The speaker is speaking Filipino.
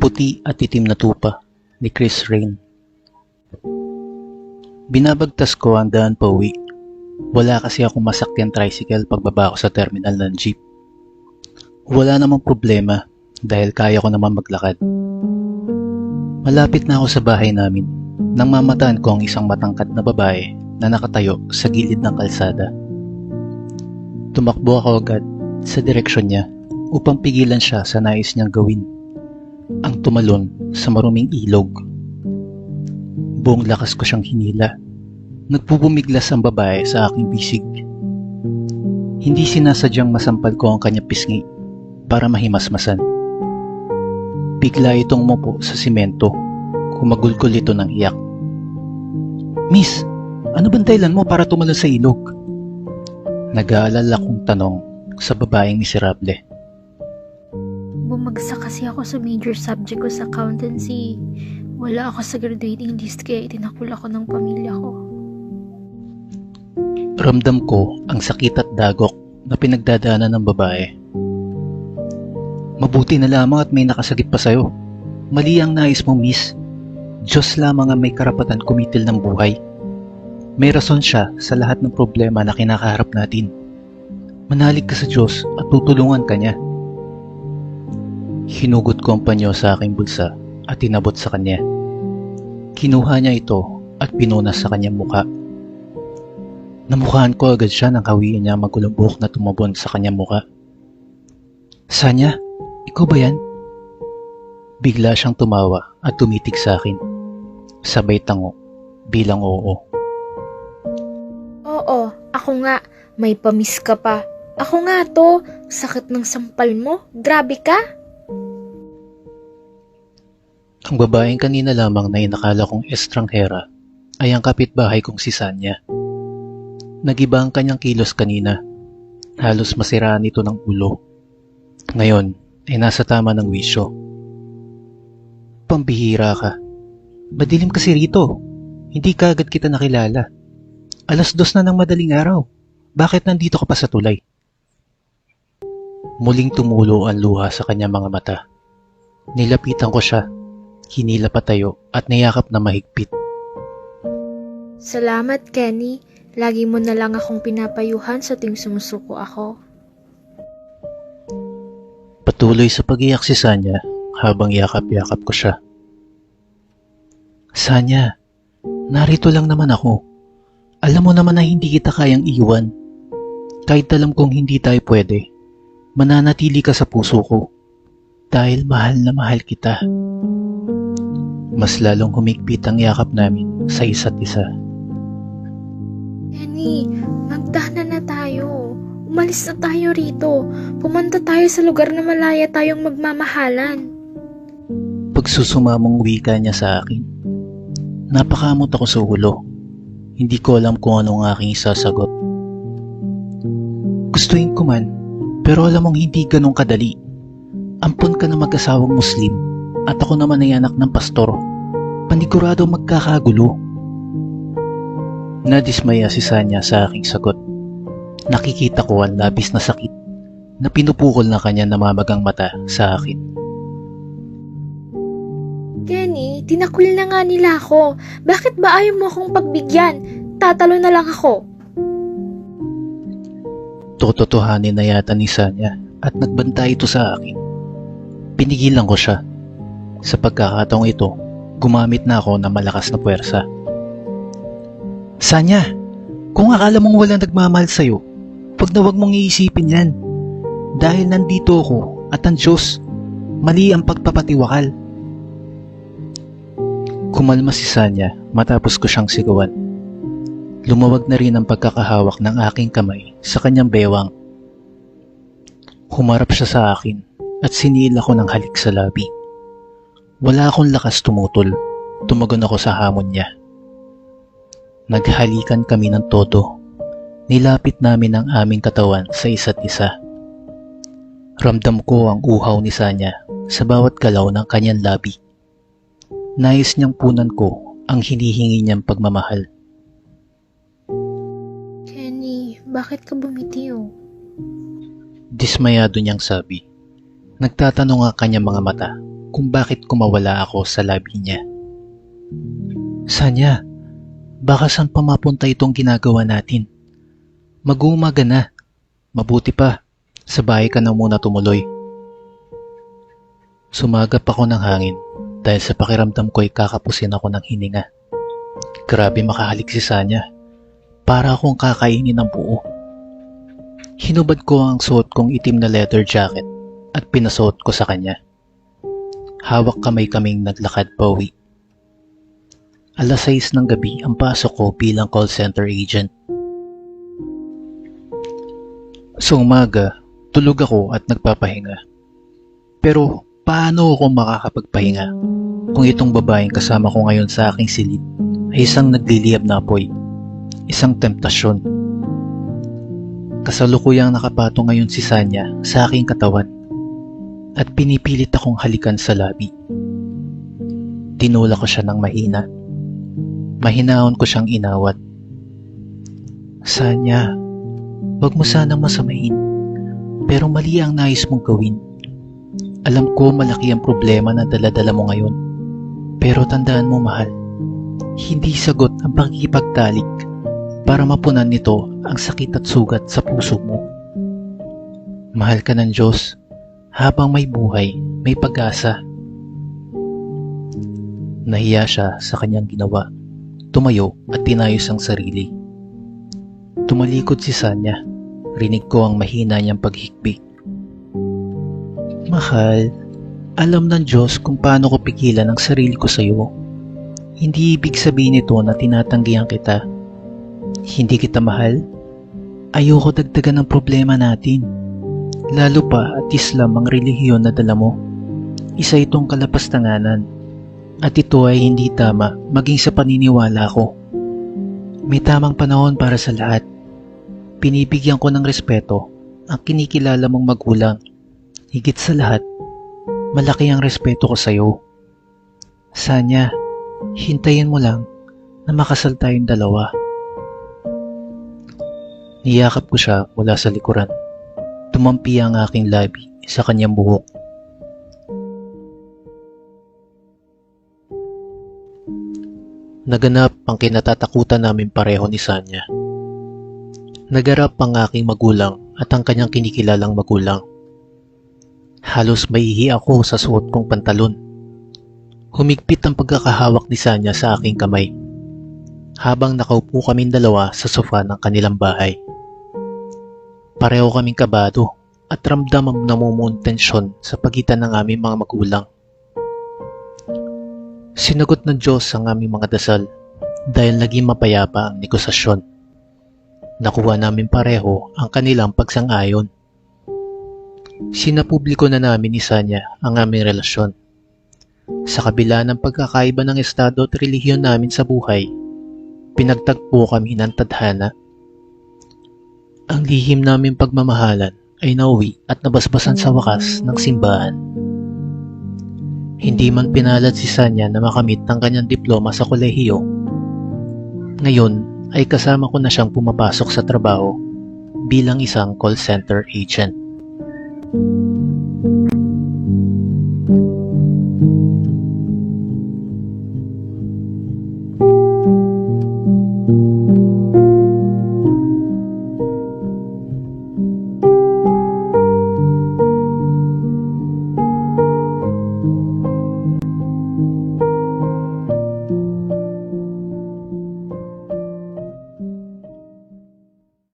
Puti at itim na tupa ni Chris Rain. Binabagtas ko ang daan pa uwi. Wala kasi akong masakyan tricycle pagbaba ko sa terminal ng jeep. Wala namang problema dahil kaya ko naman maglakad. Malapit na ako sa bahay namin nang mamataan ko ang isang matangkad na babae na nakatayo sa gilid ng kalsada. Tumakbo ako agad sa direksyon niya upang pigilan siya sa nais niyang gawin, ang tumalon sa maruming ilog. Buong lakas ko siyang hinila. Nagpupumiglas ang babae sa aking bisig. Hindi sinasadyang masampal ko ang kanyang pisngi para mahimasmasan. Bigla itong umupo sa simento. Kumagulgol ito ng iyak. "Miss, ano bang dahilan mo para tumalon sa ilog?" Nag-aalala kong tanong sa babaeng miserable. Bumagsak kasi ako sa major subject ko sa accountancy. Wala ako sa graduating list kaya itinakul ako ng pamilya ko. Ramdam ko ang sakit at dagok na pinagdadaanan ng babae. "Mabuti na lamang at may nakasagip pa sa'yo. Mali ang nais mo, miss. Diyos lamang ang may karapatan kumitil ng buhay. May rason siya sa lahat ng problema na kinakaharap natin. Manalig ka sa Diyos at tutulungan ka niya." Hinugot ko ang panyo sa aking bulsa at inabot sa kanya. Kinuha niya ito at pinunas sa kanyang muka. Namukhaan ko agad siya nang hawiin niya ang magulong buhok na tumabon sa kanyang muka. "Sanya, ikaw ba yan?" Bigla siyang tumawa at tumitig sa akin. Sabay tango bilang oo. Oo, ako nga. May pamis ka pa. Ako nga to. Sakit ng sampal mo. Grabe ka. Ang babaeng kanina lamang na inakala kong estranghera ay ang kapitbahay kong si Sanya. Nagiba ang kanyang kilos kanina. Halos masiraan ito ng ulo. Ngayon ay nasa tama ng wisyo. "Pambihira ka. Madilim kasi rito. Hindi ka agad kita nakilala. 2:00 na ng madaling araw. Bakit nandito ka pa sa tulay?" Muling tumulo ang luha sa kanyang mga mata. Nilapitan ko siya. Hinila patayo at niyakap na mahigpit. Salamat, Kenny. Lagi mo na lang akong pinapayuhan sa tuwing sumusuko ako. Patuloy sa pag-iyak si Sanya habang yakap-yakap ko siya. "Sanya, narito lang naman ako. Alam mo naman na hindi kita kayang iwan. Kahit alam kong hindi tayo pwede, mananatili ka sa puso ko dahil mahal na mahal kita." Mas lalong humigpit ang yakap namin sa isa't isa. Kenny, magdahana na tayo. Umalis na tayo rito. Pumunta tayo sa lugar na malaya tayong magmamahalan. Pagsusumamong wika niya sa akin. Napakamot ako sa ulo. Hindi ko alam kung anong aking sasagot. Gustuin ko man, pero alam mong hindi ganun kadali. Ampon ka na mag-asawang Muslim at ako naman ay anak ng pastor. Panigurado magkakagulo. Nadismaya si Sanya sa aking sagot. Nakikita ko ang labis na sakit na pinupukol na kanya namamagang mata sa akin. Kenny, tinakul na nga nila ako. Bakit ba ayaw mo akong pagbigyan? Tatalo na lang ako. Tototohanin na yata ni Sanya at nagbanta ito sa akin. Pinigilan ko siya. Sa pagkakataong ito, gumamit na ako ng malakas na puwersa. "Sanya, kung akala mong walang nagmamahal sa'yo, wag na wag mong iisipin yan. Dahil nandito ako at ang Diyos, mali ang pagpapatiwakal." Kumalma si Sanya matapos ko siyang sigawan. Lumawag na rin ang pagkakahawak ng aking kamay sa kanyang bewang. Humarap siya sa akin at sinila ko ng halik sa labi. Wala akong lakas tumutol. Tumagon ako sa hamon niya. Naghalikan kami ng todo. Nilapit namin ang aming katawan sa isa't isa. Ramdam ko ang uhaw ni Sanya sa bawat galaw ng kanyang labi. Nais niyang punan ko ang hinihingi niyang pagmamahal. Kenny, bakit ka bumitiw? Dismayado niyang sabi. Nagtatanong ang kanyang mga mata kung bakit kumawala ako sa labi niya. Sanya, baka saan pa mapunta itong ginagawa natin? Mag-uumaga na. Mabuti pa, sa bahay ka na muna tumuloy. Sumagap ako ng hangin dahil sa pakiramdam ko ay kakapusin ako ng hininga. Grabe makahalik si Sanya. Para akong kakainin ng buo. Hinubad ko ang suot kong itim na leather jacket at pinasuot ko sa kanya. Hawak kamay kaming naglakad pauwi. 6:00 ng gabi ang pasok ko bilang call center agent. Sa umaga, tulog ako at nagpapahinga. Pero paano ako makakapagpahinga kung itong babaeng kasama ko ngayon sa aking silid ay isang nagliliyab na apoy, isang temptasyon. Kasalukuyang nakapatong ngayon si Sanya sa aking katawan at pinipilit akong halikan sa labi. Tinulak ko siya ng mahina. Mahinaon ko siyang inawat. Sanya, wag mo sanang masamain, pero mali ang nais mong gawin. Alam ko malaki ang problema na dala-dala mo ngayon, pero tandaan mo mahal, hindi sagot ang pagkikipagtalik para mapunan nito ang sakit at sugat sa puso mo. Mahal ka ng Diyos, habang may buhay, may pag-asa. Nahiya siya sa kanyang ginawa. Tumayo at tinayos ang sarili. Tumalikod si Sanya. Rinig ko ang mahina niyang paghikbi. Mahal, alam ng Diyos kung paano ko pigilan ang sarili ko sa iyo. Hindi ibig sabihin nito na tinatanggihan kita. Hindi kita mahal. Ayoko dagdagan ng problema natin. Lalo pa at Islam ang relihiyon na dala mo. Isa itong kalapastanganan. At ito ay hindi tama maging sa paniniwala ko. May tamang panahon para sa lahat. Pinibigyan ko ng respeto ang kinikilala mong magulang. Higit sa lahat, malaki ang respeto ko sa iyo. Sanya, hintayin mo lang na makasal tayong dalawa. Niyakap ko siya mula sa likuran. Tumampi ang aking labi sa kanyang buhok. Naganap ang kinatatakutan namin pareho ni Sanya. Nagarap ang aking magulang at ang kanyang kinikilalang magulang. Halos maihi ako sa suot kong pantalon. Humigpit ang pagkakahawak ni Sanya sa aking kamay, habang nakaupo kaming dalawa sa sofa ng kanilang bahay. Pareho kaming kabado at ramdam ang namumuong tensyon sa pagitan ng aming mga magulang. Sinagot ng Diyos ang aming mga dasal dahil naging mapayapa ang negosasyon. Nakuha namin pareho ang kanilang pagsang-ayon. Sinapubliko na namin ni Sanya ang aming relasyon. Sa kabila ng pagkakaiba ng estado at relihiyon namin sa buhay, pinagtagpo kami ng tadhana. Ang lihim naming pagmamahalan ay nauwi at nabasbasan sa wakas ng simbahan. Hindi man pinalad si Sanya na makamit ang kanyang diploma sa kolehiyo. Ngayon ay kasama ko na siyang pumapasok sa trabaho bilang isang call center agent.